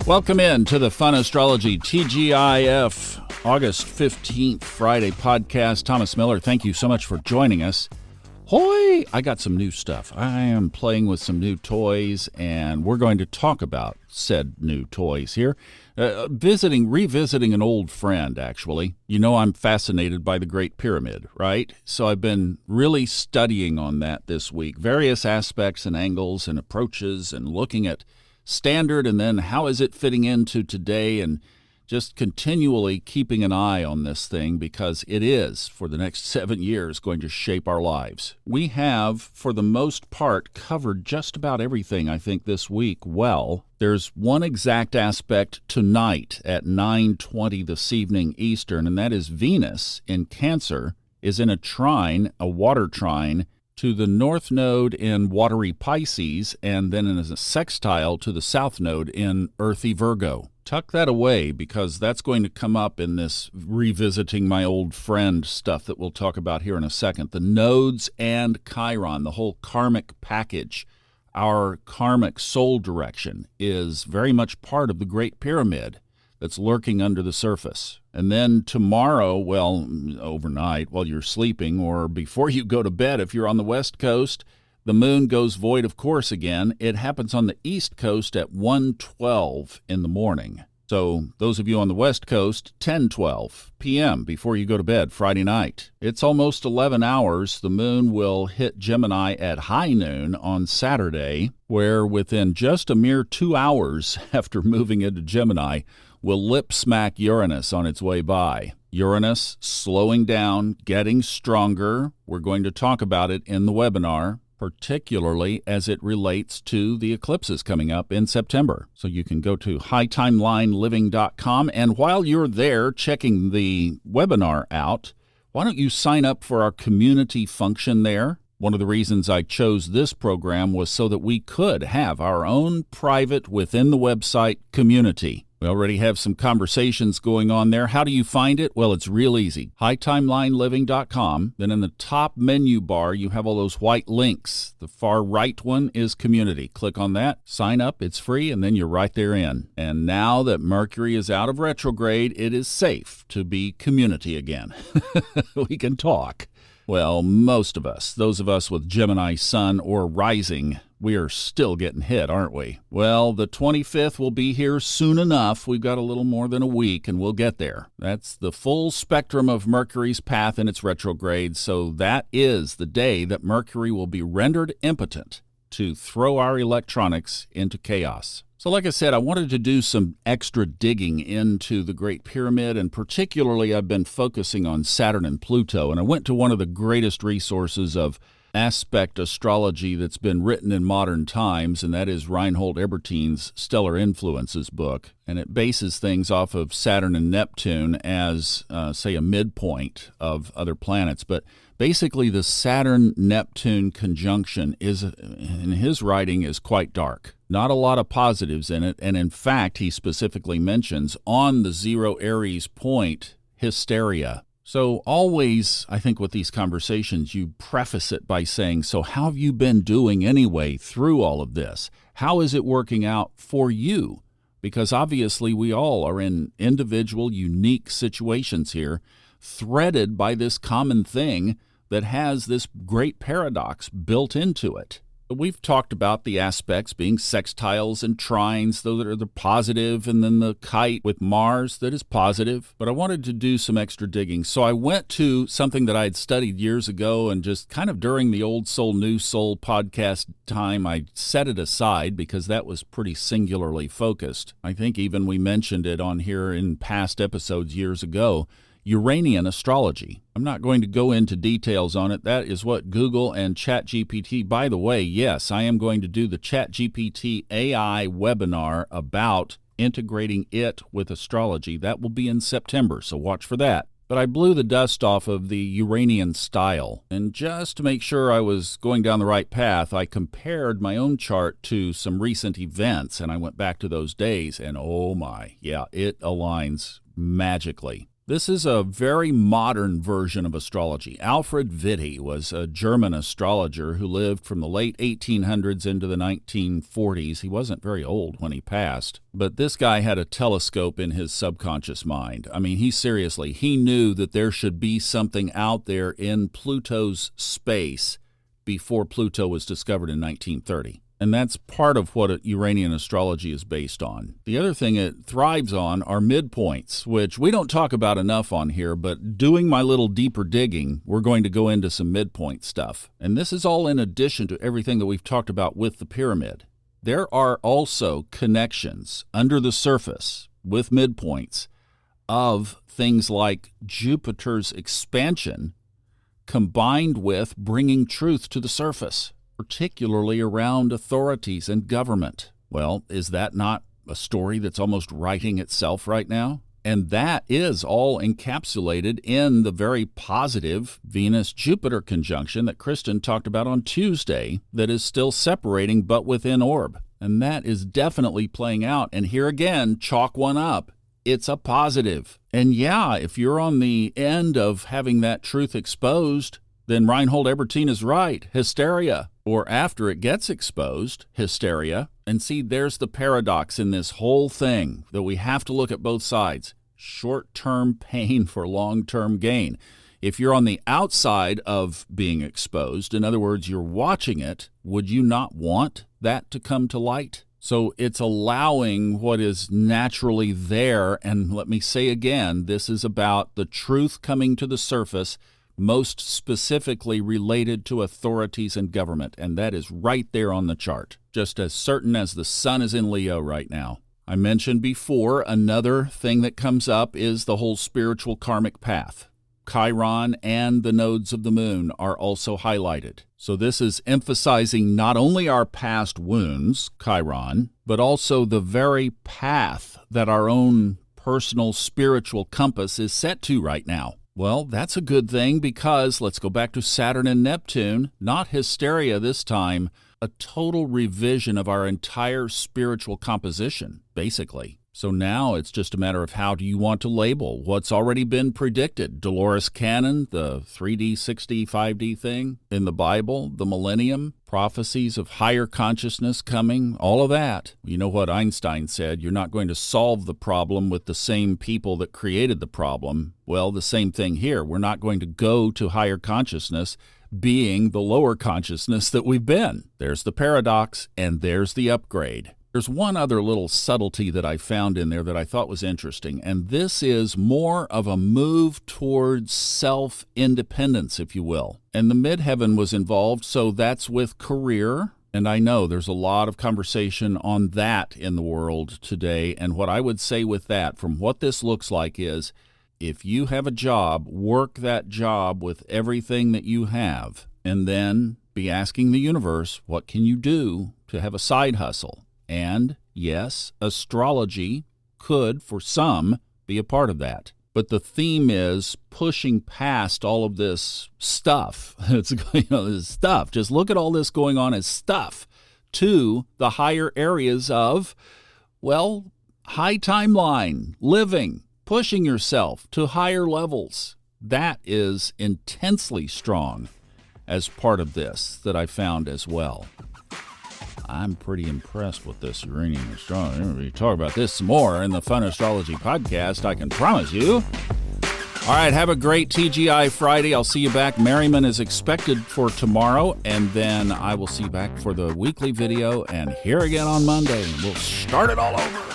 Welcome in to the Fun Astrology TGIF August 15th Friday podcast. Thomas Miller, thank you so much for joining us. Hoy! I got some new stuff. I am playing with some new toys, and we're going to talk about said new toys here. Revisiting an old friend, actually. You know I'm fascinated by the Great Pyramid, right? So I've been really studying on that this week. Various aspects and angles and approaches and looking at standard and then how is it fitting into today, and just continually keeping an eye on this thing because it is, for the next 7 years, going to shape our lives. We have, for the most part, covered just about everything, I think, this week well. There's one exact aspect tonight at 9:20 this evening Eastern, and that is Venus in Cancer is in a trine, a water trine, to the north node in watery Pisces, and then in a sextile to the south node in earthy Virgo. Tuck that away because that's going to come up in this revisiting my old friend stuff that we'll talk about here in a second. The nodes and Chiron, the whole karmic package, our karmic soul direction, is very much part of the Great Pyramid that's lurking under the surface. And then tomorrow, well, overnight while you're sleeping or before you go to bed, if you're on the West Coast, the moon goes void of course again. It happens on the East Coast at 1:12 in the morning. So those of you on the West Coast, 10:12 p.m. before you go to bed Friday night. It's almost 11 hours. The moon will hit Gemini at high noon on Saturday, where within just a mere 2 hours after moving into Gemini, will lip smack Uranus on its way by. Uranus slowing down, getting stronger. We're going to talk about it in the webinar, particularly as it relates to the eclipses coming up in September. So you can go to hightimelineliving.com, and while you're there checking the webinar out, why don't you sign up for our community function there? One of the reasons I chose this program was so that we could have our own private within the website community. We already have some conversations going on there. How do you find it? Well, it's real easy. hightimelineliving.com. Then in the top menu bar, you have all those white links. The far right one is community. Click on that, sign up, it's free, and then you're right there in. And now that Mercury is out of retrograde, it is safe to be community again. We can talk. Well, most of us, those of us with Gemini Sun or Rising, we are still getting hit, aren't we? Well, the 25th will be here soon enough. We've got a little more than a week, and we'll get there. That's the full spectrum of Mercury's path in its retrograde, so that is the day that Mercury will be rendered impotent to throw our electronics into chaos. So like I said, I wanted to do some extra digging into the Great Pyramid, and particularly I've been focusing on Saturn and Pluto, and I went to one of the greatest resources of aspect astrology that's been written in modern times, and that is Reinhold Ebertein's Stellar Influences book, and it bases things off of Saturn and Neptune as, say, a midpoint of other planets, but basically the Saturn-Neptune conjunction is, in his writing, is quite dark. Not a lot of positives in it, and in fact, he specifically mentions on the zero Aries point, hysteria. So always, I think with these conversations, you preface it by saying, so how have you been doing anyway through all of this? How is it working out for you? Because obviously we all are in individual, unique situations here, threaded by this common thing that has this great paradox built into it. We've talked about the aspects being sextiles and trines, though that are the positive, and then the kite with Mars that is positive. But I wanted to do some extra digging. So I went to something that I had studied years ago, and just kind of during the Old Soul, New Soul podcast time, I set it aside because that was pretty singularly focused. I think even we mentioned it on here in past episodes years ago. Uranian astrology. I'm not going to go into details on it. That is what Google and ChatGPT, by the way, yes, I am going to do the ChatGPT AI webinar about integrating it with astrology. That will be in September, so watch for that. But I blew the dust off of the Uranian style, and just to make sure I was going down the right path, I compared my own chart to some recent events, and I went back to those days, and oh my, yeah, it aligns magically. This is a very modern version of astrology. Alfred Witte was a German astrologer who lived from the late 1800s into the 1940s. He wasn't very old when he passed, but this guy had a telescope in his subconscious mind. I mean, he knew that there should be something out there in Pluto's space before Pluto was discovered in 1930. And that's part of what Uranian astrology is based on. The other thing it thrives on are midpoints, which we don't talk about enough on here, but doing my little deeper digging, we're going to go into some midpoint stuff. And this is all in addition to everything that we've talked about with the pyramid. There are also connections under the surface with midpoints of things like Jupiter's expansion combined with bringing truth to the surface, particularly around authorities and government. Well, is that not a story that's almost writing itself right now? And that is all encapsulated in the very positive Venus-Jupiter conjunction that Kristin talked about on Tuesday that is still separating but within orb. And that is definitely playing out. And here again, chalk one up. It's a positive. And yeah, if you're on the end of having that truth exposed, then Reinhold Ebertin is right. Hysteria. Or after it gets exposed, hysteria. And see, there's the paradox in this whole thing, that we have to look at both sides. Short-term pain for long-term gain. If you're on the outside of being exposed, in other words, you're watching it, would you not want that to come to light? So it's allowing what is naturally there. And let me say again, this is about the truth coming to the surface, most specifically related to authorities and government, and that is right there on the chart, just as certain as the sun is in Leo right now. I mentioned before, another thing that comes up is the whole spiritual karmic path. Chiron and the nodes of the moon are also highlighted. So this is emphasizing not only our past wounds, Chiron, but also the very path that our own personal spiritual compass is set to right now. Well, that's a good thing because let's go back to Saturn and Neptune, not hysteria this time, a total revision of our entire spiritual composition, basically. So now it's just a matter of how do you want to label what's already been predicted. Dolores Cannon, the 3D, 6D, 5D thing in the Bible, the millennium, prophecies of higher consciousness coming, all of that. You know what Einstein said, you're not going to solve the problem with the same people that created the problem. Well, the same thing here. We're not going to go to higher consciousness being the lower consciousness that we've been. There's the paradox, and there's the upgrade. There's one other little subtlety that I found in there that I thought was interesting, and this is more of a move towards self-independence, if you will. And the midheaven was involved, so that's with career. And I know there's a lot of conversation on that in the world today. And what I would say with that, from what this looks like, is if you have a job, work that job with everything that you have, and then be asking the universe, what can you do to have a side hustle? And yes, astrology could, for some, be a part of that. But the theme is pushing past all of this stuff. This stuff. Just look at all this going on as stuff to the higher areas of, well, high timeline, living, pushing yourself to higher levels. That is intensely strong as part of this that I found as well. I'm pretty impressed with this Uranian astrology. We'll talk about this some more in the Fun Astrology podcast, I can promise you. All right, have a great TGI Friday. I'll see you back. Merriman is expected for tomorrow, and then I will see you back for the weekly video and here again on Monday. We'll start it all over.